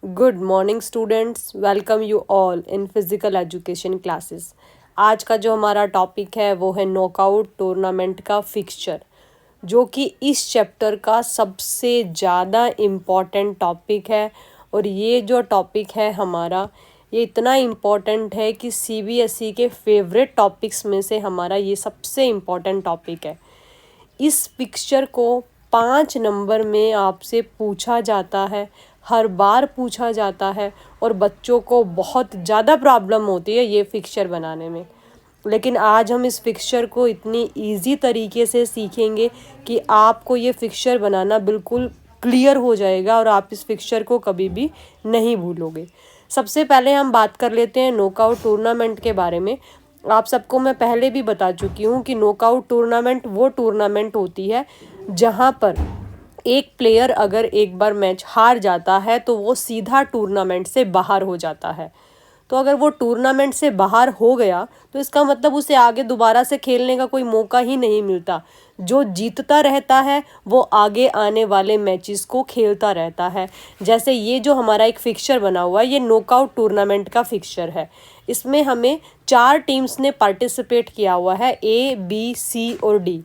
Good morning students, welcome you all in physical education classes. आज का जो हमारा टॉपिक है वो है नॉकआउट टूर्नामेंट का फिक्सचर, जो कि इस चैप्टर का सबसे ज़्यादा इम्पॉर्टेंट टॉपिक है। और ये जो टॉपिक है हमारा, ये इतना इम्पॉर्टेंट है कि सीबीएसई के फेवरेट टॉपिक्स में से हमारा ये सबसे इम्पॉर्टेंट टॉपिक है। इस पिक्चर को 5 नंबर में आपसे पूछा जाता है, हर बार पूछा जाता है, और बच्चों को बहुत ज़्यादा प्रॉब्लम होती है ये फिक्चर बनाने में। लेकिन आज हम इस फिक्चर को इतनी इजी तरीके से सीखेंगे कि आपको ये फिक्चर बनाना बिल्कुल क्लियर हो जाएगा और आप इस फिक्चर को कभी भी नहीं भूलोगे। सबसे पहले हम बात कर लेते हैं नॉकआउट टूर्नामेंट के बारे में। आप सबको मैं पहले भी बता चुकी हूँ कि नॉकआउट टूर्नामेंट वो टूर्नामेंट होती है जहाँ पर एक प्लेयर अगर एक बार मैच हार जाता है तो वो सीधा टूर्नामेंट से बाहर हो जाता है। तो अगर वो टूर्नामेंट से बाहर हो गया तो इसका मतलब उसे आगे दोबारा से खेलने का कोई मौका ही नहीं मिलता। जो जीतता रहता है वो आगे आने वाले मैचेस को खेलता रहता है। जैसे ये जो हमारा एक फिक्सचर बना हुआ है, ये नॉकआउट टूर्नामेंट का फिक्सचर है। इसमें हमें 4 टीम्स ने पार्टिसिपेट किया हुआ है, ए बी सी और डी।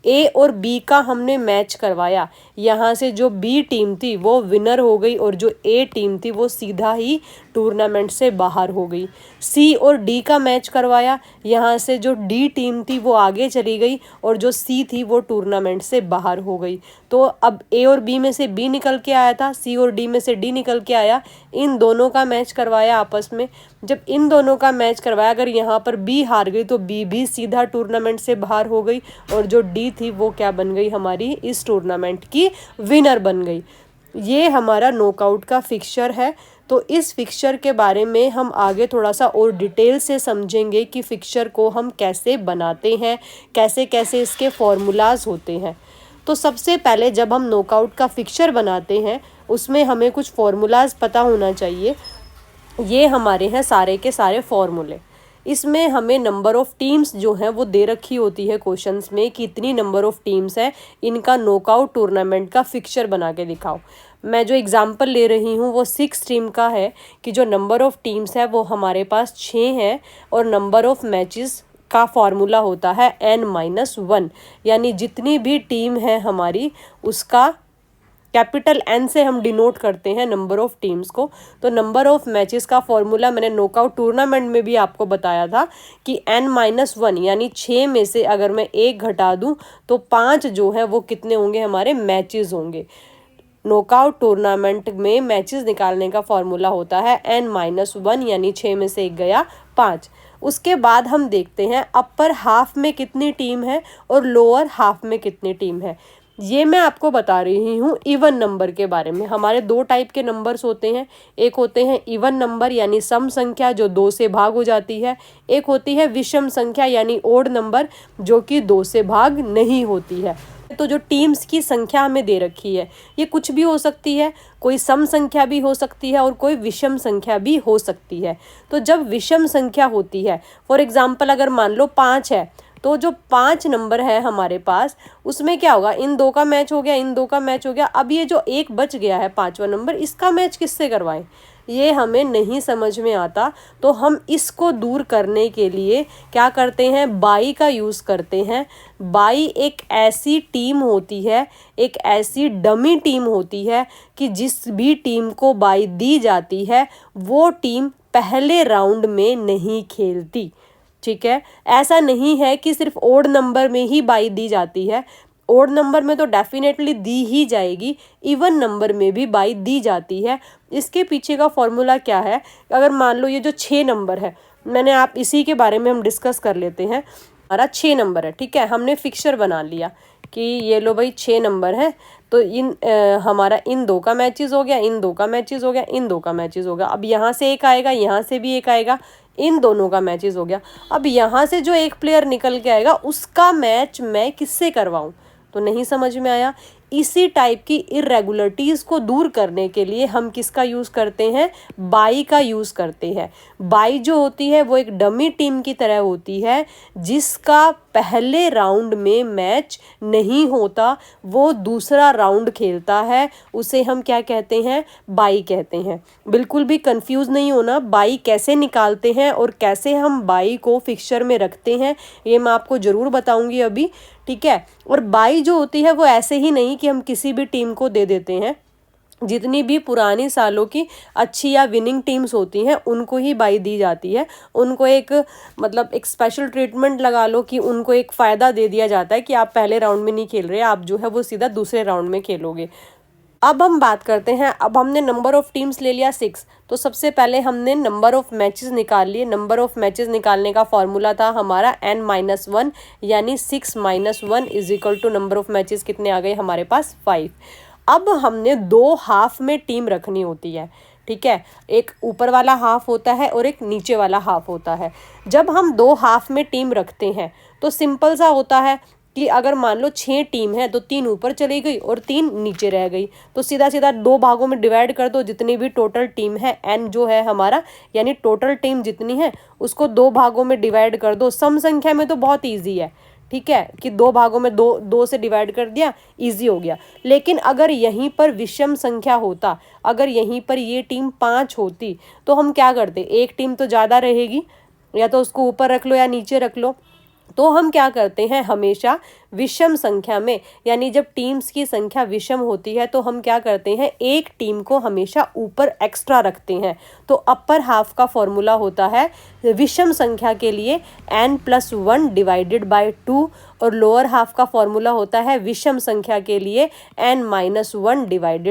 ए और बी का हमने मैच करवाया, यहाँ से जो बी टीम थी वो विनर हो गई और जो ए टीम थी वो सीधा ही टूर्नामेंट से बाहर हो गई। सी और डी का मैच करवाया, यहाँ से जो डी टीम थी वो आगे चली गई और जो सी थी वो टूर्नामेंट से बाहर हो गई। तो अब ए और बी में से बी निकल के आया था, सी और डी में से डी निकल के आया। इन दोनों का मैच करवाया आपस में। जब इन दोनों का मैच करवाया, अगर यहाँ पर बी हार गई तो बी भी सीधा टूर्नामेंट से बाहर हो गई और जो डी थी वो क्या बन गई, हमारी इस टूर्नामेंट की विनर बन गई। ये हमारा नॉकआउट का फिक्सचर है। तो इस फिक्सचर के बारे में हम आगे थोड़ा सा और डिटेल से समझेंगे कि फिक्सचर को हम कैसे बनाते हैं, कैसे कैसे इसके फॉर्मूलाज होते हैं। तो सबसे पहले जब हम नॉकआउट का फिक्सचर बनाते हैं उसमें हमें कुछ फॉर्मूलाज पता होना चाहिए। ये हमारे हैं सारे के सारे फॉर्मूले। इसमें हमें नंबर ऑफ़ टीम्स जो हैं वो दे रखी होती है क्वेश्चंस में कि इतनी नंबर ऑफ़ टीम्स हैं, इनका नॉकआउट टूर्नामेंट का फिक्सचर बना के दिखाओ। मैं जो एग्जांपल ले रही हूँ वो 6 टीम का है कि जो नंबर ऑफ़ टीम्स है वो हमारे पास 6 हैं और नंबर ऑफ़ मैचेस का फॉर्मूला होता है n-1, यानी जितनी भी टीम है हमारी उसका कैपिटल एन से हम डिनोट करते हैं नंबर ऑफ़ टीम्स को। तो नंबर ऑफ़ मैचेस का फॉर्मूला मैंने नॉकआउट टूर्नामेंट में भी आपको बताया था कि n-1 यानी 6 में से अगर मैं 1 घटा दूं तो 5 जो है वो कितने होंगे, हमारे मैचेस होंगे। नॉकआउट टूर्नामेंट में मैचेस निकालने का फॉर्मूला होता है n-1 यानी 6 में से 1 गया 5। उसके बाद हम देखते हैं अपर हाफ में कितनी टीम है और लोअर हाफ में कितनी टीम है। ये मैं आपको बता रही हूँ इवन नंबर के बारे में। हमारे 2 टाइप के नंबर्स होते हैं, एक होते हैं इवन नंबर यानी सम संख्या जो 2 से भाग हो जाती है, एक होती है विषम संख्या यानी ओड नंबर जो कि 2 से भाग नहीं होती है। तो जो टीम्स की संख्या हमें दे रखी है ये कुछ भी हो सकती है, कोई सम संख्या भी हो सकती है और कोई विषम संख्या भी हो सकती है। तो जब विषम संख्या होती है, फॉर एग्जाम्पल अगर मान लो 5 है, तो जो 5 नंबर है हमारे पास उसमें क्या होगा, इन 2 का मैच हो गया, इन 2 का मैच हो गया। अब ये जो एक बच गया है 5वां नंबर, इसका मैच किससे करवाएं, ये हमें नहीं समझ में आता। तो हम इसको दूर करने के लिए क्या करते हैं, बाई का यूज़ करते हैं। बाई एक ऐसी टीम होती है, एक ऐसी डमी टीम होती है कि जिस भी टीम को बाई दी जाती है वो टीम पहले राउंड में नहीं खेलती। ठीक है, ऐसा नहीं है कि सिर्फ ओड नंबर में ही बाई दी जाती है, ओड नंबर में तो डेफिनेटली दी ही जाएगी, इवन नंबर में भी बाई दी जाती है। इसके पीछे का फॉर्मूला क्या है, अगर मान लो ये जो 6 नंबर है, मैंने आप इसी के बारे में हम डिस्कस कर लेते हैं। हमारा 6 नंबर है, ठीक है, हमने फिक्सचर बना लिया कि ये लो भाई 6 नंबर है। तो हमारा इन 2 का मैचेस हो गया, इन 2 का मैचेस हो गया, इन 2 का मैचेस हो गया। अब यहाँ से एक आएगा, यहाँ से भी एक आएगा, इन दोनों का मैचेस हो गया। अब यहाँ से जो एक प्लेयर निकल के आएगा उसका मैच मैं किससे करवाऊँ, तो नहीं समझ में आया। इसी टाइप की इरेगुलरिटीज़ को दूर करने के लिए हम किसका यूज़ करते हैं, बाई का यूज़ करते हैं। बाई जो होती है वो एक डमी टीम की तरह होती है, जिसका पहले राउंड में मैच नहीं होता, वो दूसरा राउंड खेलता है, उसे हम क्या कहते हैं, बाई कहते हैं। बिल्कुल भी कंफ्यूज नहीं होना, बाई कैसे निकालते हैं और कैसे हम बाई को फिक्सचर में रखते हैं ये मैं आपको ज़रूर बताऊंगी अभी, ठीक है। और बाई जो होती है वो ऐसे ही नहीं कि हम किसी भी टीम को दे देते हैं, जितनी भी पुरानी सालों की अच्छी या विनिंग टीम्स होती हैं उनको ही बाई दी जाती है। उनको एक मतलब एक स्पेशल ट्रीटमेंट लगा लो कि उनको एक फ़ायदा दे दिया जाता है कि आप पहले राउंड में नहीं खेल रहे, आप जो है वो सीधा दूसरे राउंड में खेलोगे। अब हम बात करते हैं, अब हमने नंबर ऑफ़ टीम्स ले लिया 6, तो सबसे पहले हमने नंबर ऑफ़ मैचेस निकाल लिए। नंबर ऑफ़ मैचेस निकालने का फॉर्मूला था हमारा n-1, यानी 6 - 1 = नंबर ऑफ़ मैचेस कितने आ गए हमारे पास, 5। अब हमने 2 हाफ में टीम रखनी होती है, ठीक है। एक ऊपर वाला हाफ होता है और एक नीचे वाला हाफ होता है। जब हम 2 हाफ में टीम रखते हैं तो सिंपल सा होता है कि अगर मान लो 6 टीम है तो 3 ऊपर चली गई और 3 नीचे रह गई, तो सीधा सीधा 2 भागों में डिवाइड कर दो। जितनी भी टोटल टीम है n जो है हमारा, यानी टोटल टीम जितनी है उसको 2 भागों में डिवाइड कर दो। सम संख्या में तो बहुत ईजी है, ठीक है, कि 2 भागों में 2 से डिवाइड कर दिया, इजी हो गया। लेकिन अगर यहीं पर विषम संख्या होता, अगर यहीं पर ये टीम 5 होती तो हम क्या करते, एक टीम तो ज़्यादा रहेगी, या तो उसको ऊपर रख लो या नीचे रख लो। तो हम क्या करते हैं, हमेशा विषम संख्या में, यानी जब टीम्स की संख्या विषम होती है तो हम क्या करते हैं, एक टीम को हमेशा ऊपर एक्स्ट्रा रखते हैं। तो अपर हाफ का फॉर्मूला होता है विषम संख्या के लिए n+1 / 2, और लोअर हाफ का फॉर्मूला होता है विषम संख्या के लिए n-1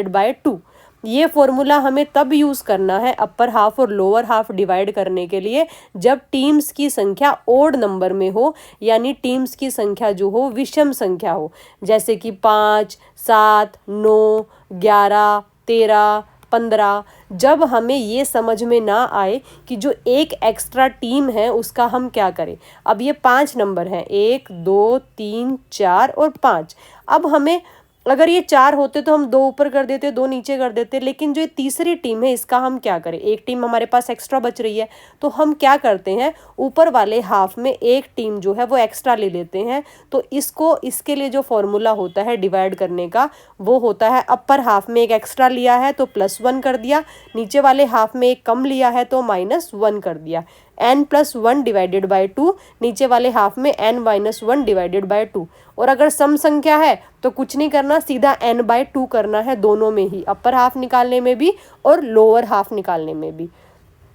/ 2। ये फॉर्मूला हमें तब यूज़ करना है अपर हाफ और लोअर हाफ डिवाइड करने के लिए जब टीम्स की संख्या ओड नंबर में हो, यानी टीम्स की संख्या जो हो विषम संख्या हो, जैसे कि 5, 7, 9, 11, 13, 15। जब हमें ये समझ में ना आए कि जो एक एक्स्ट्रा टीम है उसका हम क्या करें। अब ये 5 नंबर हैं, 1, 2, 3, 4 और 5। अब हमें अगर ये 4 होते तो हम 2 ऊपर कर देते, 2 नीचे कर देते, लेकिन जो ये तीसरी टीम है इसका हम क्या करें, एक टीम हमारे पास एक्स्ट्रा बच रही है, तो हम क्या करते हैं, ऊपर वाले हाफ में एक टीम जो है वो एक्स्ट्रा ले लेते हैं। तो इसके लिए जो फॉर्मूला होता है डिवाइड करने का वो होता है, अपर हाफ में एक एक्स्ट्रा लिया है तो +1 कर दिया, नीचे वाले हाफ में एक कम लिया है तो -1 कर दिया। n+1 / 2, नीचे वाले हाफ में n-1 / 2। और अगर सम संख्या है तो कुछ नहीं करना, सीधा n/2 करना है, दोनों में ही, अपर हाफ निकालने में भी और लोअर हाफ निकालने में भी।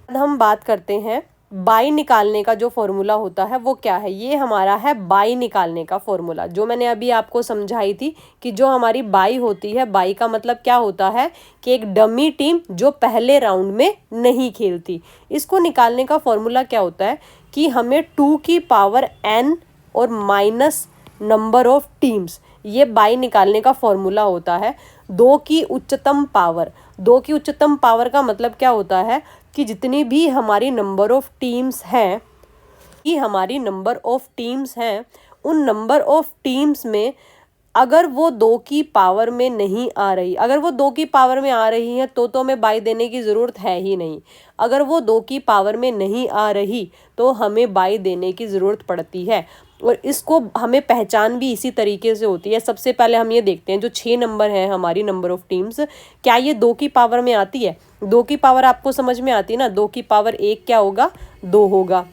अब हम बात करते हैं बाई निकालने का जो फॉर्मूला होता है वो क्या है। ये हमारा है बाई निकालने का फॉर्मूला, जो मैंने अभी आपको समझाई थी कि जो हमारी बाई होती है, बाई का मतलब क्या होता है कि एक डमी टीम जो पहले राउंड में नहीं खेलती। इसको निकालने का फॉर्मूला क्या होता है कि हमें 2 की पावर n और माइनस नंबर ऑफ टीम्स, ये बाई निकालने का फॉर्मूला होता है। 2 की उच्चतम पावर, 2 की उच्चतम पावर का मतलब क्या होता है कि जितनी भी हमारी नंबर ऑफ टीम्स हैं, उन नंबर ऑफ टीम्स में अगर वो 2 की पावर में नहीं आ रही, अगर वो 2 की पावर में आ रही है तो हमें बाई देने की ज़रूरत है ही नहीं। अगर वो 2 की पावर में नहीं आ रही तो हमें बाई देने की ज़रूरत पड़ती है। और इसको हमें पहचान भी इसी तरीके से होती है। सबसे पहले हम ये देखते हैं जो 6 नंबर हैं हमारी नंबर ऑफ़ टीम्स, क्या ये 2 की पावर में आती है। 2 की पावर आपको समझ में आती है ना, 2 की पावर 1 क्या होगा, 2 होगा,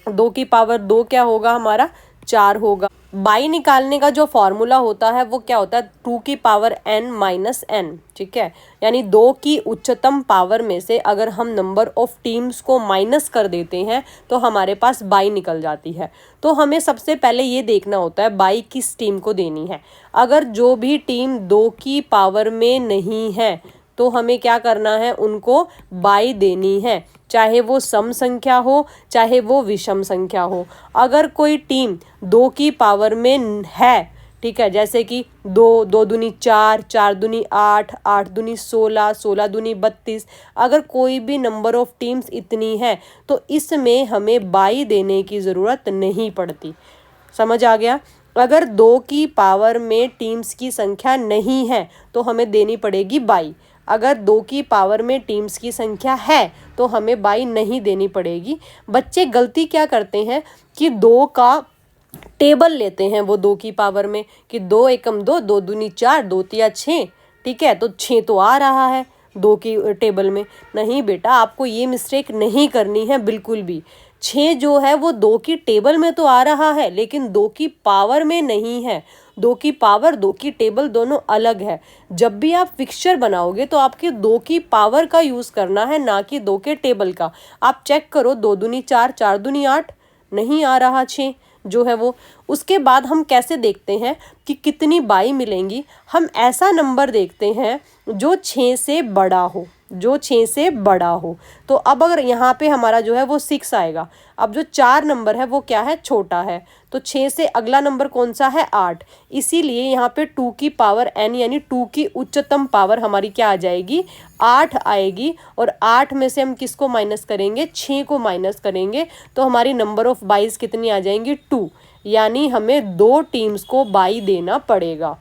2 की पावर 2 क्या होगा हमारा, 4 होगा। बाई निकालने का जो फॉर्मूला होता है वो क्या होता है, 2 की पावर n-n, ठीक है। यानी 2 की उच्चतम पावर में से अगर हम नंबर ऑफ टीम्स को माइनस कर देते हैं तो हमारे पास बाई निकल जाती है। तो हमें सबसे पहले ये देखना होता है बाई किस टीम को देनी है। अगर जो भी टीम 2 की पावर में नहीं है तो हमें क्या करना है, उनको बाई देनी है, चाहे वो सम संख्या हो चाहे वो विषम संख्या हो। अगर कोई टीम 2 की पावर में है, ठीक है, जैसे कि 2, 2 दूनी 4, 4 दूनी 8, 8 दूनी 16, 16 दूनी 32, अगर कोई भी नंबर ऑफ टीम्स इतनी है तो इसमें हमें बाई देने की ज़रूरत नहीं पड़ती। समझ आ गया। अगर 2 की पावर में टीम्स की संख्या नहीं है तो हमें देनी पड़ेगी बाई। अगर 2 की पावर में टीम्स की संख्या है तो हमें बाई नहीं देनी पड़ेगी। बच्चे गलती क्या करते हैं कि 2 का टेबल लेते हैं वो 2 की पावर में, कि 2 एकम 2, 2 दूनी 4, 2 तिया 6, ठीक है, तो 6 तो आ रहा है 2 की टेबल में। नहीं बेटा, आपको ये मिस्टेक नहीं करनी है बिल्कुल भी। 6 जो है वो 2 की टेबल में तो आ रहा है लेकिन 2 की पावर में नहीं है। 2 की पावर 2 की टेबल दोनों अलग है। जब भी आप फिक्सचर बनाओगे तो आपके 2 की पावर का यूज़ करना है, ना कि 2 के टेबल का। आप चेक करो, 2 दूनी 4, 4 दूनी 8, नहीं आ रहा 6 जो है वो। उसके बाद हम कैसे देखते हैं कि कितनी बाई मिलेंगी? हम ऐसा नंबर देखते हैं जो 6 से बड़ा हो, जो 6 से बड़ा हो। तो अब अगर यहाँ पे हमारा जो है वो 6 आएगा। अब जो 4 नंबर है वो क्या है? छोटा है। तो 6 से अगला नंबर कौन सा है? 8। इसीलिए यहाँ पे 2 की पावर n यानी 2 की उच्चतम पावर हमारी क्या आ जाएगी? 8 आएगी। और 8 में से हम किसको माइनस करेंगे? 6 को माइनस करेंगे तो हमारी नंबर ऑफ बाईस कितनी आ जाएंगी? 2। यानी हमें 2 टीम्स को बाई देना पड़ेगा।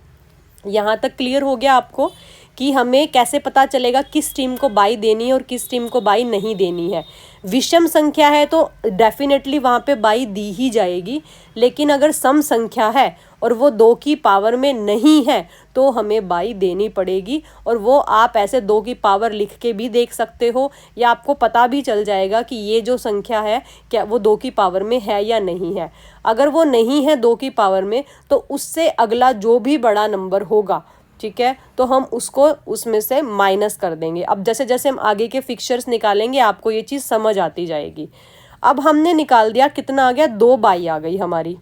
यहाँ तक क्लियर हो गया आपको कि हमें कैसे पता चलेगा किस टीम को बाई देनी है और किस टीम को बाई नहीं देनी है? विषम संख्या है तो डेफिनेटली वहाँ पे बाई दी ही जाएगी, लेकिन अगर सम संख्या है और वो 2 की पावर में नहीं है तो हमें बाई देनी पड़ेगी। और वो आप ऐसे 2 की पावर लिख के भी देख सकते हो, या आपको पता भी चल जाएगा कि ये जो संख्या है क्या वो 2 की पावर में है या नहीं है। अगर वो नहीं है 2 की पावर में तो उससे अगला जो भी बड़ा नंबर होगा, ठीक है, तो हम उसको उसमें से माइनस कर देंगे। अब जैसे जैसे हम आगे के फिक्सचर्स निकालेंगे आपको ये चीज़ समझ आती जाएगी। अब हमने निकाल दिया, कितना आ गया? 2 बाई आ गई हमारी।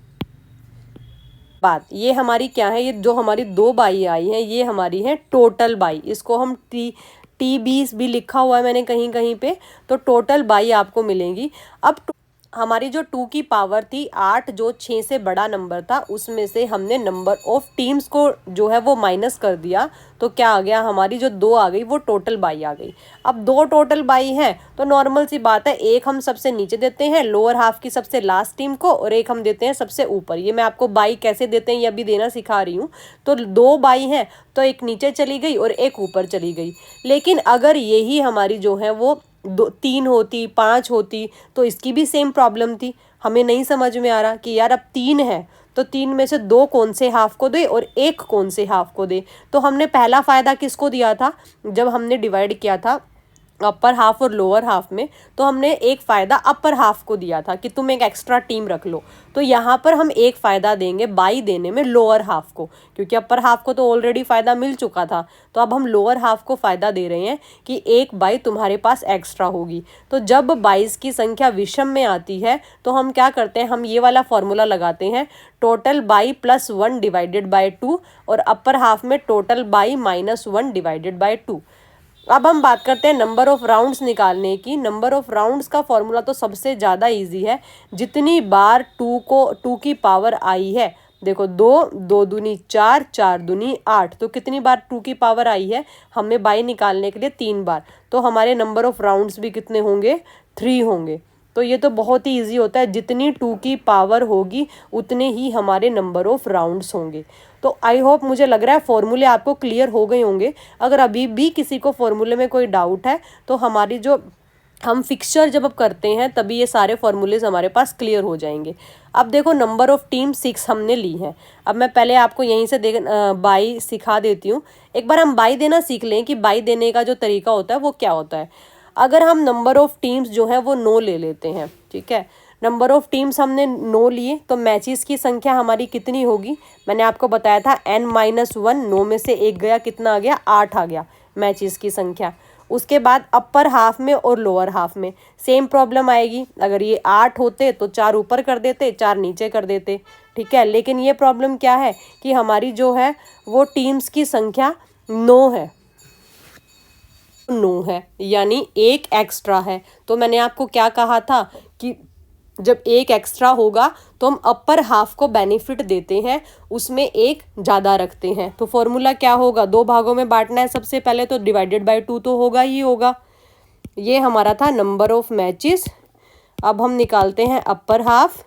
बात ये हमारी क्या है? ये जो हमारी 2 बाई आई है ये हमारी है टोटल बाई। इसको हम टी बीस भी लिखा हुआ है मैंने कहीं कहीं पे, तो टोटल बाई आपको मिलेंगी। अब हमारी जो 2 की पावर थी 8, जो 6 से बड़ा नंबर था, उसमें से हमने नंबर ऑफ टीम्स को जो है वो माइनस कर दिया। तो क्या आ गया? हमारी जो 2 आ गई वो टोटल बाई आ गई। अब 2 टोटल बाई हैं तो नॉर्मल सी बात है, एक हम सबसे नीचे देते हैं लोअर हाफ की सबसे लास्ट टीम को, और एक हम देते हैं सबसे ऊपर। ये मैं आपको बाई कैसे देते हैं ये अभी देना सिखा रही हूँ। तो 2 बाई हैं तो एक नीचे चली गई और एक ऊपर चली गई। लेकिन अगर यही हमारी जो है वो 3 होती, 5 होती तो इसकी भी सेम प्रॉब्लम थी। हमें नहीं समझ में आ रहा कि यार अब 3 है तो 3 में से 2 कौन से हाफ को दे और 1 कौन से हाफ को दे। तो हमने पहला फ़ायदा किसको दिया था? जब हमने डिवाइड किया था अपर हाफ और लोअर हाफ में, तो हमने एक फ़ायदा अपर हाफ को दिया था कि तुम एक एक्स्ट्रा टीम रख लो। तो यहाँ पर हम एक फ़ायदा देंगे बाई देने में लोअर हाफ को, क्योंकि अपर हाफ को तो ऑलरेडी फ़ायदा मिल चुका था। तो अब हम लोअर हाफ को फ़ायदा दे रहे हैं कि एक बाई तुम्हारे पास एक्स्ट्रा होगी। तो जब 22 की संख्या विषम में आती है तो हम क्या करते हैं? हम ये वाला फॉर्मूला लगाते हैं, total by plus 1 divided by 2, और अपर हाफ में total by minus 1 divided by 2। अब हम बात करते हैं नंबर ऑफ राउंड्स निकालने की। नंबर ऑफ राउंड्स का फॉर्मूला तो सबसे ज़्यादा इजी है। जितनी बार 2 की पावर आई है, देखो 2, 2 दूनी 4, 4 दूनी 8, तो कितनी बार 2 की पावर आई है? हमें बाई निकालने के लिए 3 बार। तो हमारे नंबर ऑफ राउंड्स भी कितने होंगे? 3 होंगे। तो ये तो बहुत ही इजी होता है, जितनी 2 की पावर होगी उतने ही हमारे नंबर ऑफ राउंड्स होंगे। तो आई होप, मुझे लग रहा है फॉर्मूले आपको क्लियर हो गए होंगे। अगर अभी भी किसी को फॉर्मूले में कोई डाउट है तो हमारी जो हम फिक्सचर जब अब करते हैं तभी ये सारे फॉर्मूलेज हमारे पास क्लियर हो जाएंगे। अब देखो नंबर ऑफ टीम 6 हमने ली है। अब मैं पहले आपको यहीं से बाई सिखा देती हूँ। एक बार हम बाई देना सीख लें कि बाई देने का जो तरीका होता है वो क्या होता है। अगर हम नंबर ऑफ टीम्स जो है वो 9 ले लेते हैं, ठीक है, नंबर ऑफ टीम्स हमने 9 लिए, तो मैचेस की संख्या हमारी कितनी होगी? मैंने आपको बताया था n-1, 9 में से 1 गया, कितना आ गया? 8 आ गया मैचेस की संख्या। उसके बाद अपर हाफ में और लोअर हाफ में सेम प्रॉब्लम आएगी। अगर ये 8 होते तो 4 ऊपर कर देते, 4 नीचे कर देते, ठीक है। लेकिन ये प्रॉब्लम क्या है कि हमारी जो है वो टीम्स की संख्या 9 है, 9 है, यानी एक एक्स्ट्रा है। तो मैंने आपको क्या कहा था कि जब एक एक्स्ट्रा होगा तो हम अपर हाफ को बेनिफिट देते हैं, उसमें एक ज़्यादा रखते हैं। तो फॉर्मूला क्या होगा? 2 भागों में बांटना है सबसे पहले, तो डिवाइडेड बाय 2 तो होगा ही होगा। ये हमारा था नंबर ऑफ मैचेस। अब हम निकालते हैं upper half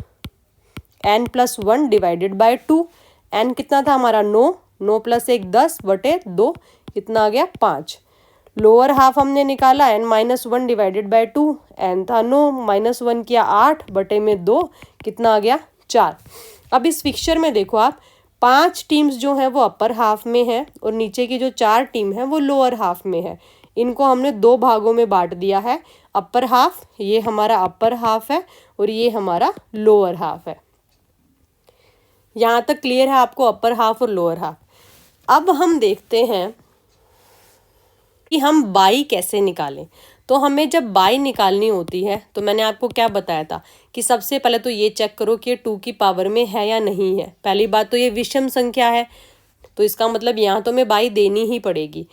n plus 1 divided by 2। n कितना था हमारा 9, 9 प्लस 1 10 बटे 2, कितना आ गया 5। लोअर हाफ हमने निकाला n minus 1 divided by 2, n था 9 माइनस 1 किया 8 बटे में 2, कितना आ गया 4। अब इस फिक्सचर में देखो आप 5 टीम्स जो हैं वो अपर हाफ में है और नीचे की जो 4 टीम है वो लोअर हाफ में है। इनको हमने 2 भागों में बांट दिया है, अपर हाफ, ये हमारा अपर हाफ है और ये हमारा लोअर हाफ है। यहाँ तक क्लियर है आपको अपर हाफ और लोअर हाफ। अब हम देखते हैं कि हम बाई कैसे निकालें। तो हमें जब बाई निकालनी होती है तो मैंने आपको क्या बताया था कि सबसे पहले तो ये चेक करो कि 2 की पावर में है या नहीं है। पहली बात तो ये विषम संख्या है, तो इसका मतलब यहाँ तो हमें बाई देनी ही पड़ेगी।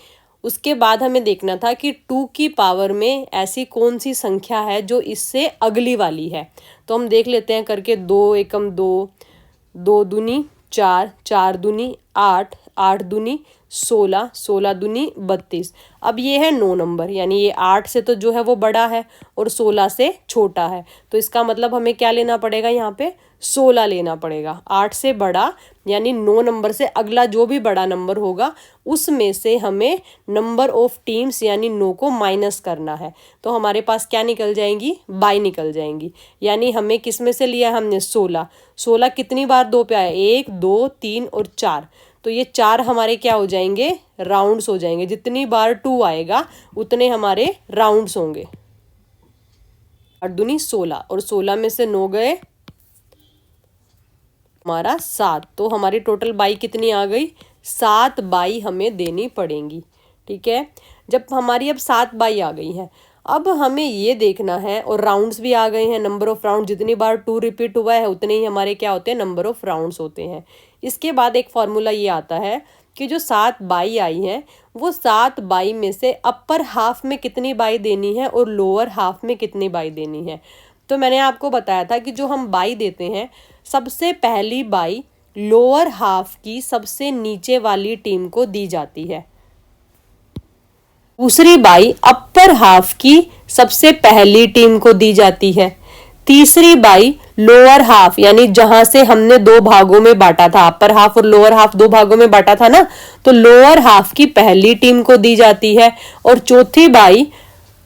उसके बाद हमें देखना था कि 2 की पावर में ऐसी कौन सी संख्या है जो इससे अगली वाली है। तो हम देख लेते हैं करके, 2 एकम 2, 2 दूनी 4, 4 दूनी 8, 8 दूनी 16, 16 दूनी 32। अब ये है 9 नंबर, यानी ये 8 से तो जो है वो बड़ा है और 16 से छोटा है। तो इसका मतलब हमें क्या लेना पड़ेगा, यहाँ पे 16 लेना पड़ेगा। 8 से बड़ा यानी 9 नंबर से अगला जो भी बड़ा नंबर होगा उसमें से हमें नंबर ऑफ टीम्स यानी 9 को माइनस करना है। तो हमारे पास क्या निकल जाएंगी, बाई निकल जाएंगी। यानी हमें किस में से लिया, हमने 16। 16 कितनी बार 2 पे आया, 1 2 3 और 4। तो ये 4 हमारे क्या हो जाएंगे, राउंड्स हो जाएंगे। जितनी बार 2 आएगा उतने हमारे राउंड्स होंगे। 8 दूनी 16 और 16 में से 9 गए हमारा 7। तो हमारी टोटल बाई कितनी आ गई, 7 बाई हमें देनी पड़ेंगी। ठीक है, जब हमारी अब 7 बाई आ गई है, अब हमें ये देखना है, और राउंड्स भी आ गए हैं, नंबर ऑफ राउंड जितनी बार 2 रिपीट हुआ है उतने ही हमारे क्या होते हैं, नंबर ऑफ राउंड्स होते हैं। इसके बाद एक फॉर्मूला ये आता है कि जो 7 बाई आई है वो 7 बाई में से अपर हाफ में कितनी बाई देनी है और लोअर हाफ में कितनी बाई देनी है। तो मैंने आपको बताया था कि जो हम बाई देते हैं, सबसे पहली बाई लोअर हाफ की सबसे नीचे वाली टीम को दी जाती है, दूसरी बाई अपर हाफ की सबसे पहली टीम को दी जाती है, तीसरी बाई लोअर हाफ यानी जहां से हमने 2 भागों में बांटा था, अपर हाफ और लोअर हाफ 2 भागों में बांटा था ना, तो लोअर हाफ की पहली टीम को दी जाती है, और चौथी बाई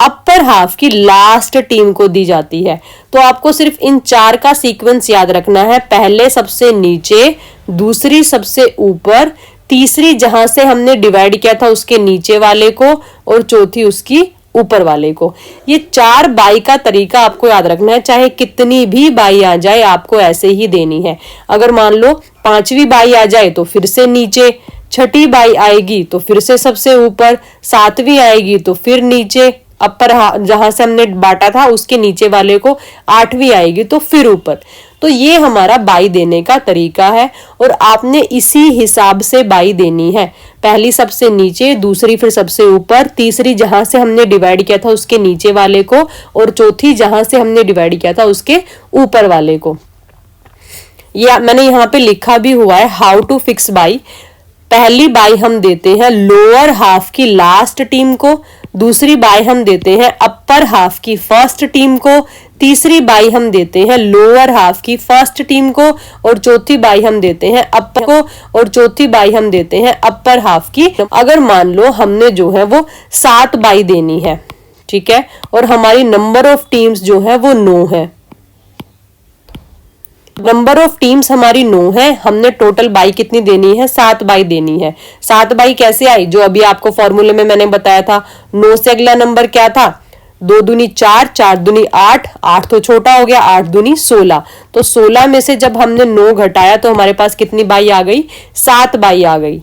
अपर हाफ की लास्ट टीम को दी जाती है। तो आपको सिर्फ इन 4 का सीक्वेंस याद रखना है, पहले सबसे नीचे, दूसरी सबसे ऊपर, तीसरी जहां से हमने डिवाइड किया था उसके नीचे वाले को, और चौथी उसकी ऊपर वाले को। ये 4 बाई का तरीका आपको याद रखना है, चाहे कितनी भी बाई आ जाए आपको ऐसे ही देनी है। अगर मान लो 5वीं बाई आ जाए तो फिर से नीचे, 6ठी बाई आएगी तो फिर से सबसे ऊपर, 7वीं आएगी तो फिर नीचे, अपर जहां से हमने बांटा था उसके नीचे वाले को, 8वीं आएगी तो फिर ऊपर। तो ये हमारा बाई देने का तरीका है और आपने इसी हिसाब से बाई देनी है। पहली सबसे नीचे, दूसरी फिर सबसे ऊपर, तीसरी जहां से हमने डिवाइड किया था उसके नीचे वाले को, और चौथी जहां से हमने डिवाइड किया था उसके ऊपर वाले को। ये मैंने यहाँ पे लिखा भी हुआ है, हाउ टू फिक्स बाई। पहली बाई हम देते हैं लोअर हाफ की लास्ट टीम को, दूसरी बाई हम देते हैं अपर हाफ की फर्स्ट टीम को, तीसरी बाई हम देते हैं लोअर हाफ की फर्स्ट टीम को, और चौथी बाई हम देते हैं अपर को, और चौथी बाई हम देते हैं अपर हाफ की। अगर मान लो हमने जो है वो 7 बाई देनी है, ठीक है, और हमारी नंबर ऑफ टीम्स जो है वो 9 है, नंबर ऑफ टीम्स हमारी 9 है, हमने टोटल बाई कितनी देनी है, 7 बाई देनी है। 7 बाई कैसे आई, जो अभी आपको फॉर्मूले में मैंने बताया था, 9 से अगला नंबर क्या था, 2 दूनी 4, 4 दूनी 8, 8 तो छोटा हो गया, 8 दूनी 16। तो 16 में से जब हमने 9 घटाया तो हमारे पास कितनी बाई आ गई, 7 बाई आ गई।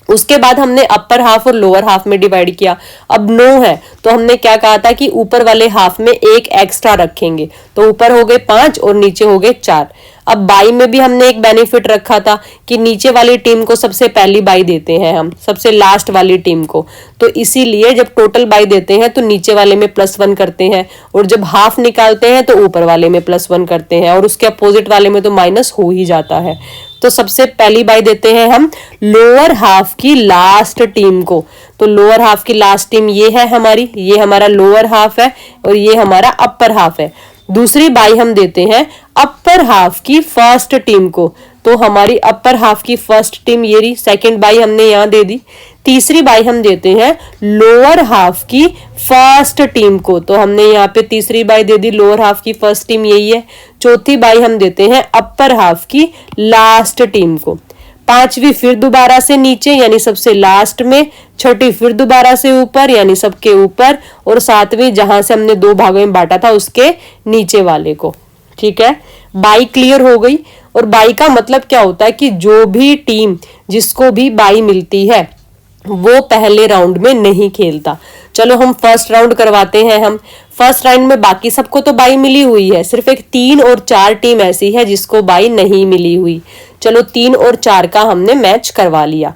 उसके बाद हमने अपर हाफ और लोअर हाफ में डिवाइड किया, अब 9 है तो हमने क्या कहा था कि ऊपर वाले हाफ में 1 एक्स्ट्रा रखेंगे, तो ऊपर हो गए 5 और नीचे हो गए 4। अब बाई में भी हमने एक बेनिफिट रखा था कि नीचे वाली टीम को सबसे पहली बाई देते हैं हम, सबसे लास्ट वाली टीम को, तो इसीलिए जब टोटल बाई देते हैं तो नीचे वाले में +1 करते हैं, और जब हाफ निकालते हैं तो ऊपर वाले में +1 करते हैं, और उसके अपोजिट वाले में तो माइनस हो ही जाता है। तो सबसे पहली बाई देते हैं हम लोअर हाफ की लास्ट टीम को, तो लोअर हाफ की लास्ट टीम ये है हमारी, ये हमारा लोअर हाफ है और ये हमारा अपर हाफ है। दूसरी बाई हम देते हैं अपर हाफ की फर्स्ट टीम को, तो हमारी अपर हाफ की फर्स्ट टीम ये रही, सेकंड बाई हमने यहाँ दे दी। तीसरी बाई हम देते हैं लोअर हाफ की फर्स्ट टीम को, तो हमने यहाँ पे तीसरी by they the, lower half की फर्स्ट टीम यही है। चौथी बाई हम देते हैं अपर हाफ की लास्ट टीम को। पांचवी फिर दोबारा से नीचे यानी सबसे लास्ट में, छठी फिर दोबारा से ऊपर यानी सबके ऊपर, और सातवीं जहां से हमने दो भागों में बांटा था उसके नीचे वाले को। ठीक है, बाई क्लियर हो गई। और बाई का मतलब क्या होता है कि जो भी टीम जिसको भी बाई मिलती है वो पहले राउंड में नहीं खेलता। चलो हम फर्स्ट राउंड करवाते हैं। हम फर्स्ट राउंड में बाकी सबको तो बाई मिली हुई है, सिर्फ एक 3 और 4 टीम ऐसी है जिसको बाई नहीं मिली हुई। चलो 3 और 4 का हमने मैच करवा लिया,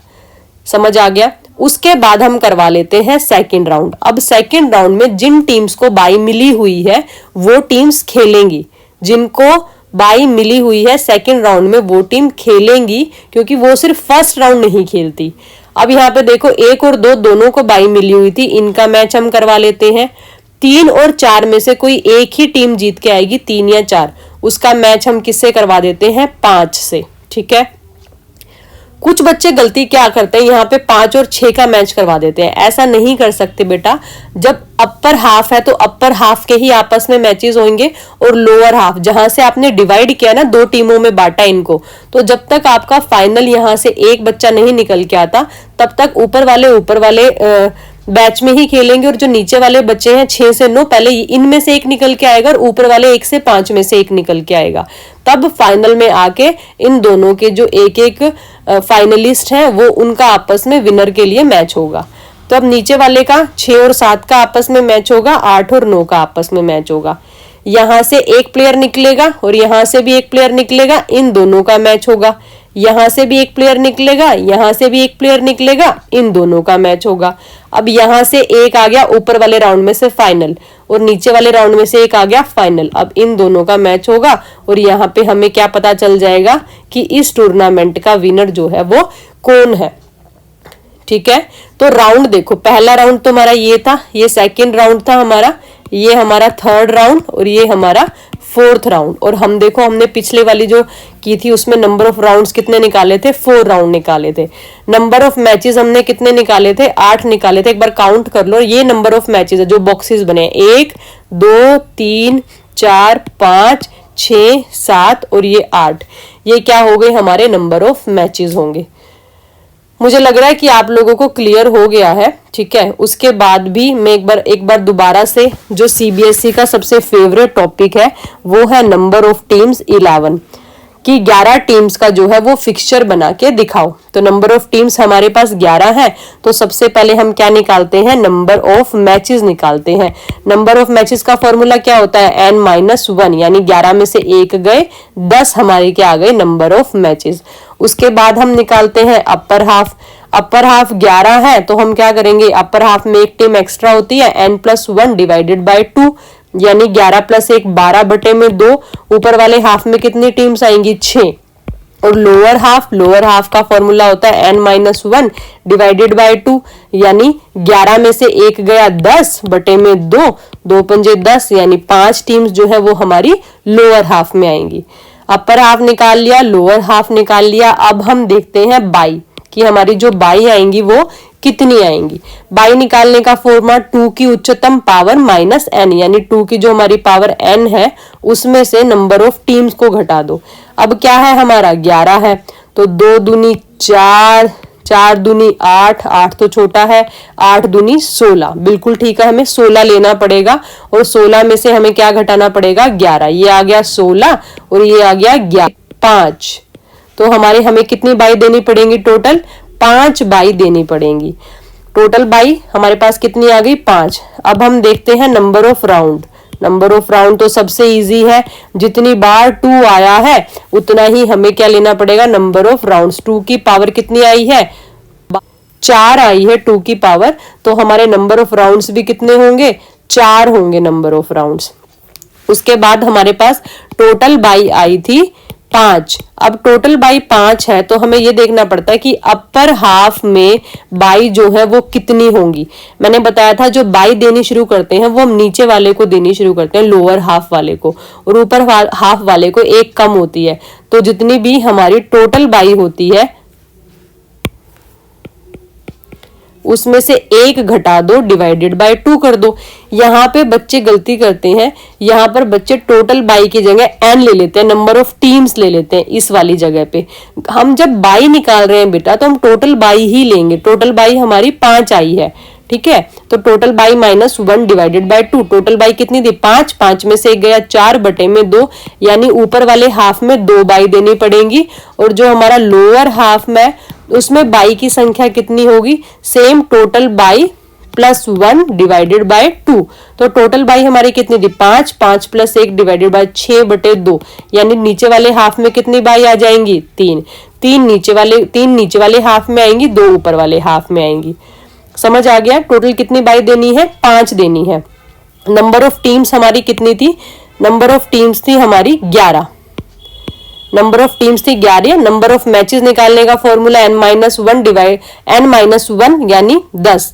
समझ आ गया। उसके बाद हम करवा लेते हैं सेकंड राउंड। अब सेकंड राउंड में जिन टीम्स को बाई मिली हुई है वो टीम्स खेलेंगी, जिनको बाई मिली हुई है सेकंड राउंड में वो टीम खेलेंगी, क्योंकि वो सिर्फ फर्स्ट राउंड नहीं खेलती। अब यहाँ पे देखो 1 और 2 दोनों को बाई मिली हुई थी, इनका मैच हम करवा लेते हैं। 3 और 4 में से कोई एक ही टीम जीत के आएगी, 3 या 4, उसका मैच हम किससे करवा देते हैं, 5 से। ठीक है, कुछ बच्चे गलती क्या करते हैं, यहाँ पे 5 और 6 का मैच करवा देते हैं। ऐसा नहीं कर सकते बेटा, जब अपर हाफ है तो अपर हाफ के ही आपस में मैचेस होंगे, और लोअर हाफ जहां से आपने डिवाइड किया ना, 2 टीमों में बांटा इनको, तो जब तक आपका फाइनल यहाँ से एक बच्चा नहीं निकल के आता तब तक ऊपर वाले बैच में ही खेलेंगे, और जो नीचे वाले बच्चे हैं 6 से 9, पहले इनमें से एक निकल के आएगा और ऊपर वाले 1 से 5 में से एक निकल के आएगा। तब फाइनल में आके इन दोनों के जो एक एक फाइनलिस्ट हैं वो उनका आपस में विनर के लिए मैच होगा। तो अब नीचे वाले का 6 और 7 का आपस में मैच होगा, 8 और 9 का आपस में मैच होगा। यहाँ से एक प्लेयर निकलेगा और यहाँ से भी एक प्लेयर निकलेगा, इन दोनों का मैच होगा। यहाँ से भी एक प्लेयर निकलेगा, यहाँ से भी एक प्लेयर निकलेगा, इन दोनों का मैच होगा। अब यहाँ से एक आ गया ऊपर वाले राउंड में से फाइनल, और नीचे वाले राउंड में से एक आ गया फाइनल। अब इन दोनों का मैच होगा, और यहाँ पे हमें क्या पता चल जाएगा कि इस टूर्नामेंट का विनर जो है वो कौन है। ठीक है, तो राउंड देखो, पहला राउंड तो हमारा ये था, ये सेकेंड राउंड था हमारा, ये हमारा थर्ड राउंड, और ये हमारा फोर्थ राउंड। और हम देखो हमने पिछले वाली जो की थी उसमें नंबर ऑफ राउंड्स कितने निकाले थे, 4 राउंड निकाले थे। नंबर ऑफ मैचेस हमने कितने निकाले थे, 8 निकाले थे। एक बार काउंट कर लो, ये नंबर ऑफ मैचेस है जो बॉक्सेस बने, 1 2 3 4 5 6 7 और ये 8, ये क्या हो गए, हमारे नंबर ऑफ मैचेस होंगे। मुझे लग रहा है कि आप लोगों को क्लियर हो गया है। ठीक है, उसके बाद भी मैं एक बार दोबारा से, जो सीबीएसई का सबसे फेवरेट टॉपिक है वो है नंबर ऑफ टीम्स 11, कि 11 टीम्स का जो है वो फिक्सचर बना के दिखाओ। तो नंबर ऑफ टीम्स हमारे पास 11 है, तो सबसे पहले हम क्या निकालते हैं, नंबर ऑफ मैचेस निकालते हैं। नंबर ऑफ मैचेस का फॉर्मूला क्या होता है, n-1, यानी 11 में से 1 गए, 10 हमारे क्या आ गए, नंबर ऑफ मैचेस। उसके बाद हम निकालते हैं अपर हाफ। अपर हाफ 11 है तो हम क्या करेंगे, अपर हाफ में एक टीम एक्स्ट्रा होती है, n+1 डिवाइडेड बाय 2, यानी 11 + 1 12/2। ऊपर वाले हाफ में कितनी टीम्स आएंगी, 6। और लोअर हाफ का फॉर्मूला होता है n-1 डिवाइडेड बाय 2, यानी 11 में से 1 गया, 10/2, 2×5 10, यानी 5 टीम्स जो है वो हमारी लोअर हाफ में आएंगी। अपर हाफ निकाल लिया, लोअर हाफ निकाल लिया। अब हम देखते हैं बाई, कि हमारी जो बाई आएंगी वो कितनी आएंगी। बाई निकालने का फॉर्मूला 2 की उच्चतम पावर -n, यानी 2 की जो हमारी पावर n है उसमें से नंबर ऑफ टीम्स को घटा दो। अब क्या है हमारा, 11 है, तो 2 दूनी 4, 4 दूनी 8, 8 तो छोटा है, 8 दूनी 16, बिल्कुल ठीक है, हमें 16 लेना पड़ेगा। और 16 में से हमें क्या घटाना पड़ेगा, 11, ये आ गया 16 और ये आ गया 11, 5। तो हमें कितनी बाई देनी पड़ेंगी, टोटल 5 बाई देनी पड़ेंगी। टोटल बाई हमारे पास कितनी आ गई, 5। अब हम देखते हैं number of round. Number of round तो सबसे इजी है, जितनी बार 2 आया है उतना ही हमें क्या लेना पड़ेगा, नंबर ऑफ राउंड्स। 2 की पावर कितनी आई है, 4 आई है 2 की पावर, तो हमारे नंबर ऑफ राउंड्स भी कितने होंगे, 4 होंगे नंबर ऑफ राउंड्स। उसके बाद हमारे पास टोटल बाई आई थी 5। अब टोटल बाई 5 है तो हमें ये देखना पड़ता है कि अपर हाफ में बाई जो है वो कितनी होंगी। मैंने बताया था जो बाई देनी शुरू करते हैं वो हम नीचे वाले को देनी शुरू करते हैं, लोअर हाफ वाले को, और ऊपर हाफ वाले को एक कम होती है। तो जितनी भी हमारी टोटल बाई होती है उसमें से एक घटा दो, डिवाइडेड बाय 2 कर दो। यहाँ पे बच्चे गलती करते हैं, यहाँ पर बच्चे टोटल बाई की जगह एन ले लेते हैं, नंबर ऑफ टीम्स ले लेते हैं इस वाली जगह पे। हम जब बाई निकाल रहे हैं बेटा तो हम टोटल बाई ही लेंगे। टोटल बाई हमारी 5 आई है, ठीक है, तो total by -1 divided by 2। Total by कितनी थी 5, 5 में से एक गया 4/2, यानी ऊपर वाले हाफ में 2 बाई देनी पड़ेंगी। और जो हमारा लोअर हाफ में उसमें बाई की संख्या कितनी होगी, same total by +1 divided by 2। तो टोटल बाई हमारी कितनी थी 5, 5 + 1 डिवाइडेड बाय 6/2, यानी नीचे वाले हाफ में कितनी बाई आ जाएंगी 3। 3 नीचे वाले हाफ में आएंगी, 2 ऊपर वाले हाफ में आएंगी। समझ आ गया। टोटल कितनी बाई देनी है 5 देनी है। नंबर ऑफ टीम्स हमारी कितनी थी, नंबर ऑफ टीम्स थी हमारी 11। नंबर ऑफ टीम्स थी 11। नंबर ऑफ मैचेस निकालने का फॉर्मूला n-1 डिवाइड n-1 यानी 10।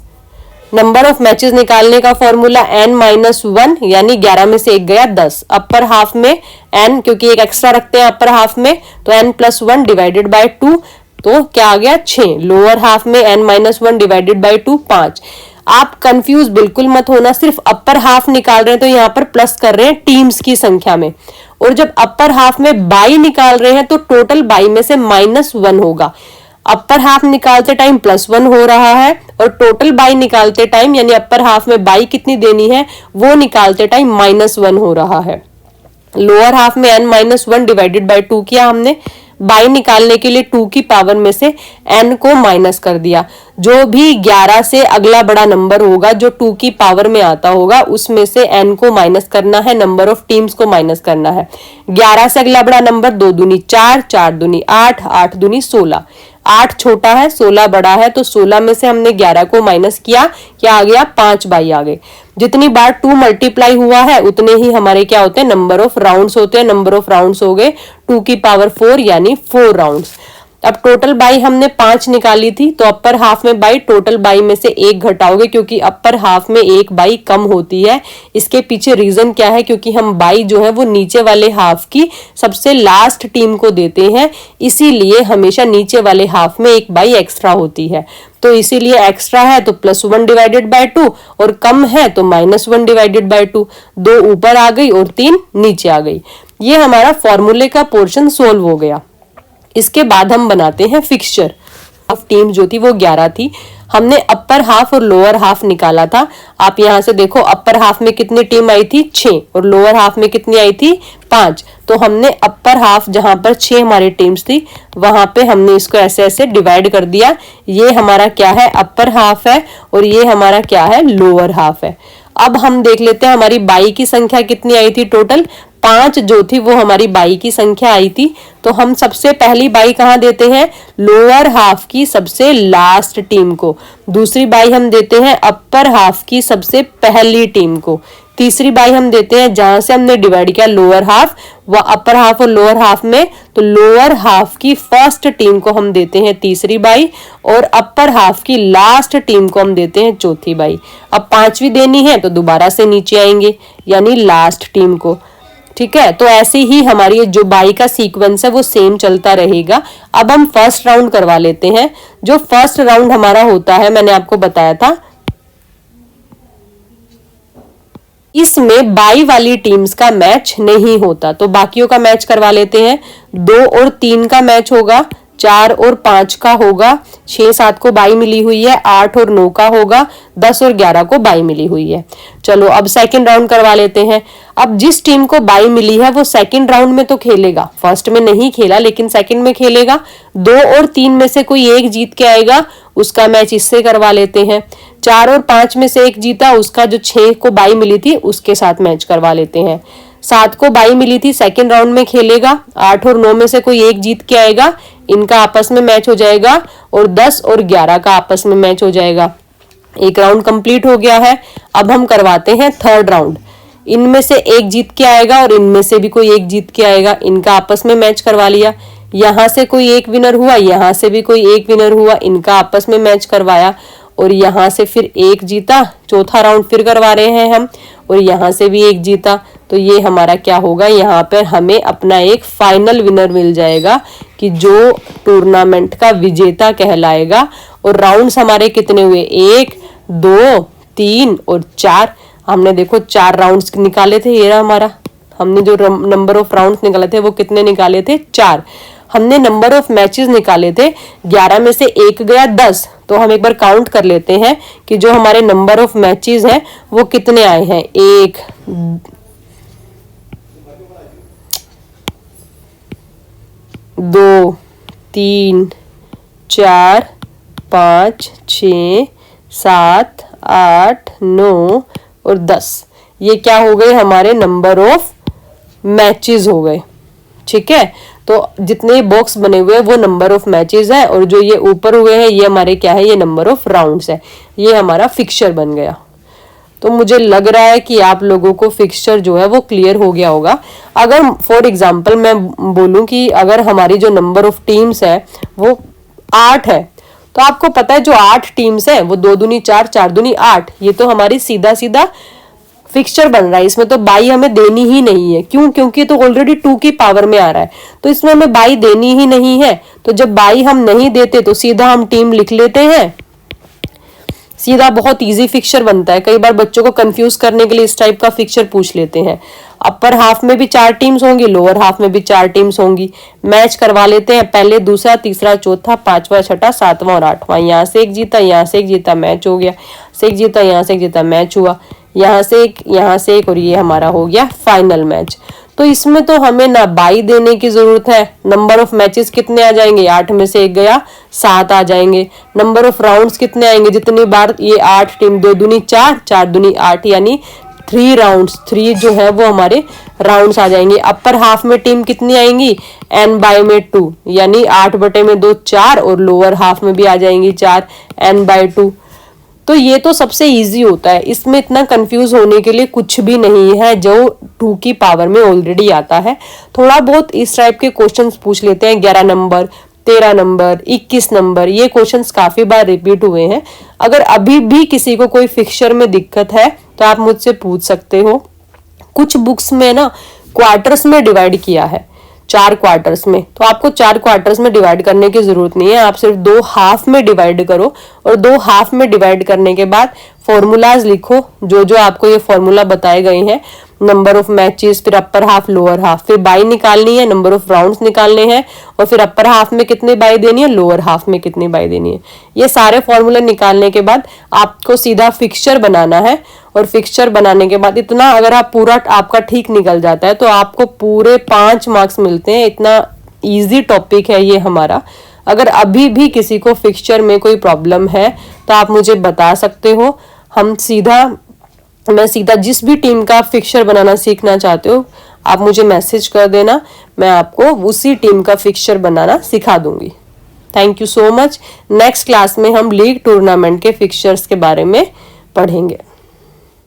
नंबर ऑफ मैचेस निकालने का फॉर्मूला n-1 यानी 11 में से एक गया 10। अपर हाफ में n, क्योंकि एक एक्स्ट्रा रखते हैं अपर हाफ में, तो n+1 डिवाइडेड बाय 2, तो क्या आ गया 6। लोअर हाफ में n-1 डिवाइडेड बाय 2 5। आप कंफ्यूज बिल्कुल मत होना, सिर्फ अपर हाफ निकाल रहे हैं तो यहाँ पर प्लस कर रहे हैं टीम्स की संख्या में, और जब अपर हाफ में बाई निकाल रहे हैं तो टोटल बाई में से -1 होगा। अपर हाफ निकालते टाइम +1 हो रहा है, और टोटल बाई निकालते टाइम यानी अपर हाफ में बाई कितनी देनी है वो निकालते टाइम -1 हो रहा है। लोअर हाफ में n-1 डिवाइडेड बाय 2 किया हमने। बाई निकालने के लिए 2 की पावर में से n को माइनस कर दिया। जो भी 11 से अगला बड़ा नंबर होगा जो 2 की पावर में आता होगा उसमें से n को माइनस करना है, नंबर ऑफ टीम्स को माइनस करना है। 11 से अगला बड़ा नंबर 2 दूनी 4, 4 दूनी 8, 8 दूनी 16। 8 छोटा है, 16 बड़ा है, तो 16 में से हमने 11 को माइनस किया, क्या आ गया 5 बाई आ गए। जितनी बार 2 मल्टीप्लाई हुआ है उतने ही हमारे क्या होते हैं नंबर ऑफ राउंड्स होते हैं। नंबर ऑफ राउंड्स हो गए 2 की पावर 4 यानी 4 राउंड्स। अब टोटल बाई हमने 5 निकाली थी, तो अपर हाफ में बाई टोटल बाई में से 1 घटाओगे, क्योंकि अपर हाफ में 1 बाई कम होती है। इसके पीछे रीजन क्या है, क्योंकि हम बाई जो है वो नीचे वाले हाफ की सबसे लास्ट टीम को देते हैं, इसीलिए हमेशा नीचे वाले हाफ में 1 बाई एक्स्ट्रा होती है। तो इसीलिए एक्स्ट्रा है तो +1 डिवाइडेड बाय 2, और कम है तो -1 डिवाइडेड बाय 2। 2 ऊपर आ गई और 3 नीचे आ गई। ये हमारा फॉर्मूले का पोर्शन सोल्व हो गया। इसके बाद हम बनाते हैं फिक्सचर। ऑफ टीम जो थी वो 11 थी। हमने अपर हाफ और लोअर हाफ निकाला था। आप यहाँ से देखो अपर हाफ में कितनी टीम आई थी 6, और लोअर हाफ में कितनी आई थी 5। तो हमने अपर हाफ जहां पर 6 हमारी टीम्स थी वहां पे हमने इसको ऐसे ऐसे डिवाइड कर दिया। ये हमारा क्या है अपर हाफ है, और ये हमारा क्या है लोअर हाफ है। अब हम देख लेते हैं हमारी बाई की संख्या कितनी आई थी। टोटल 5 जो थी वो हमारी बाई की संख्या आई थी। तो हम सबसे पहली बाई कहाँ देते हैं, लोअर हाफ की सबसे लास्ट टीम को। दूसरी बाई हम देते हैं अपर हाफ की सबसे पहली टीम को। तीसरी बाई हम देते हैं जहां से हमने डिवाइड किया लोअर हाफ, व अपर हाफ और लोअर हाफ में, तो लोअर हाफ की फर्स्ट टीम को हम देते हैं तीसरी बाई, और अपर हाफ की लास्ट टीम को हम देते हैं चौथी बाई। अब 5वीं देनी है तो दोबारा से नीचे आएंगे, यानी लास्ट टीम को। ठीक है, तो ऐसे ही हमारी जो बाई का सीक्वेंस है वो सेम चलता रहेगा। अब हम फर्स्ट राउंड करवा लेते हैं। जो फर्स्ट राउंड हमारा होता है मैंने आपको बताया था, इसमें बाई वाली टीम्स का मैच नहीं होता, तो बाकियों का मैच करवा लेते हैं। 2 और 3 का मैच होगा, 4 और 5 का होगा, 6 7 को बाई मिली हुई है, 8 और 9 का होगा, 10 और 11 को बाई मिली हुई है। चलो अब सेकंड राउंड करवा लेते हैं। अब जिस टीम को बाई मिली है वो सेकंड राउंड में तो खेलेगा, फर्स्ट में नहीं खेला लेकिन सेकंड में खेलेगा। 2 और 3 में से कोई एक जीत के आएगा, उसका मैच इससे करवा लेते हैं। 4 और 5 में से एक जीता, उसका जो 6 को बाई मिली थी उसके साथ मैच करवा लेते हैं। 7 को बाई मिली थी, सेकंड राउंड में खेलेगा। 8 और 9 में से कोई एक जीत के आएगा, इनका आपस में मैच हो जाएगा, और 10 और 11 का आपस में मैच हो जाएगा। एक राउंड कंप्लीट हो गया है। अब हम करवाते हैं थर्ड राउंड। इनमें से एक जीत के आएगा और इनमें से भी कोई एक जीत के आएगा, इनका आपस में मैच करवा लिया। यहाँ से कोई एक विनर हुआ, यहाँ से भी कोई एक विनर हुआ, इनका आपस में मैच करवाया और यहाँ से फिर एक जीता, चौथा राउंड फिर करवा रहे हैं हम, और यहाँ से भी एक जीता। तो ये हमारा क्या होगा, यहाँ पर हमें अपना एक फाइनल विनर मिल जाएगा कि जो टूर्नामेंट का विजेता कहलाएगा। और राउंड्स हमारे कितने हुए, 1 2 3 और 4। हमने देखो 4 राउंड्स निकाले थे, ये रहा हमारा, हमने जो नंबर ऑफ राउंड्स निकाले थे वो कितने निकाले थे, 4। हमने नंबर ऑफ मैचेस निकाले थे, 11 में से 1 गया 10। तो हम एक बार काउंट कर लेते हैं कि जो हमारे नंबर ऑफ मैचेस हैं वो कितने आए हैं। 1 2 3 4 5 6 7 8 9 और 10। ये क्या हो गए, हमारे नंबर ऑफ मैचेस हो गए। ठीक है, तो जितने बॉक्स बने हुए हैं वो नंबर ऑफ मैचेस है, और जो ये ऊपर हुए हैं ये हमारे क्या है, ये नंबर ऑफ राउंड्स है। ये हमारा फिक्सचर बन गया। तो मुझे लग रहा है कि आप लोगों को फिक्सचर जो है वो क्लियर हो गया होगा। अगर फॉर एग्जांपल मैं बोलूं कि अगर हमारी जो नंबर ऑफ टीम्स है वो 8 है, तो आपको पता है जो 8 टीम्स है वो 2 दूनी 4, 4 दूनी 8, ये तो हमारी सीधा सीधा फिक्सचर बन रहा है। इसमें तो बाई हमें देनी ही नहीं है, क्यों, क्योंकि तो ऑलरेडी 2 की पावर में आ रहा है, तो इसमें हमें बाई देनी ही नहीं है। तो जब बाई हम नहीं देते तो सीधा हम टीम लिख लेते हैं, सीधा बहुत इजी फिक्सचर बनता है। कई बार बच्चों को कंफ्यूज करने के लिए इस टाइप का फिक्सचर पूछ लेते हैं। अपर हाफ में भी 4 टीम्स होंगी, लोअर हाफ में भी 4 टीम्स होंगी। मैच करवा लेते हैं, पहले दूसरा तीसरा चौथा पांचवा छठा सातवां और आठवां। यहाँ से एक जीता, यहाँ से एक जीता, मैच हो गया, से एक जीता, यहाँ से एक जीता, मैच हुआ, यहाँ से एक, यहाँ से एक, और ये हमारा हो गया फाइनल मैच। तो इसमें तो हमें ना बाई देने की जरूरत है। नंबर ऑफ मैचेस कितने आ जाएंगे, 8 में से 1 गया, 7 आ जाएंगे। नंबर ऑफ राउंड्स कितने आएंगे, जितनी बार ये 8 टीम, 2 दूनी 4, 4 दूनी 8, यानी 3 राउंड्स, 3 जो है वो हमारे राउंड्स आ जाएंगे। अपर हाफ में टीम कितनी आएंगी, n बाय में 2, यानी 8 बटे में 2 4, और लोअर हाफ में भी आ जाएंगी 4, n बाय 2। तो ये तो सबसे इजी होता है, इसमें इतना कंफ्यूज होने के लिए कुछ भी नहीं है, जो 2 की पावर में ऑलरेडी आता है। थोड़ा बहुत इस टाइप के क्वेश्चंस पूछ लेते हैं, 11 नंबर, 13 नंबर, 21 नंबर, ये क्वेश्चंस काफी बार रिपीट हुए हैं। अगर अभी भी किसी को कोई फिक्सचर में दिक्कत है तो आप मुझसे पूछ सकते हो। कुछ बुक्स में ना क्वार्टर्स में डिवाइड किया है, 4 क्वार्टर्स में, तो आपको 4 क्वार्टर्स में डिवाइड करने की जरूरत नहीं है, आप सिर्फ 2 हाफ में डिवाइड करो, और 2 हाफ में डिवाइड करने के बाद फॉर्मूलाज लिखो, जो जो आपको ये फॉर्मूला बताए गए हैं, नंबर ऑफ मैचेस, फिर अपर हाफ लोअर हाफ, फिर बाई निकालनी है, नंबर ऑफ राउंड्स निकालने हैं, और फिर अपर हाफ में कितनी बाई देनी है, लोअर हाफ में कितनी बाई देनी है। ये सारे फॉर्मूले निकालने के बाद आपको सीधा फिक्सचर बनाना है, और फिक्सचर बनाने के बाद इतना अगर आप पूरा आपका ठीक निकल जाता है तो आपको पूरे 5 मार्क्स मिलते हैं। इतना इजी टॉपिक है ये हमारा। अगर अभी भी किसी को फिक्सचर में कोई प्रॉब्लम है तो आप मुझे बता सकते हो, मैं सीधा जिस भी टीम का फिक्सचर बनाना सीखना चाहते हो आप मुझे मैसेज कर देना, मैं आपको उसी टीम का फिक्सचर बनाना सिखा दूंगी। Thank you so much. Next class में हम लीग टूर्नामेंट के फिक्सचर्स के बारे में पढ़ेंगे।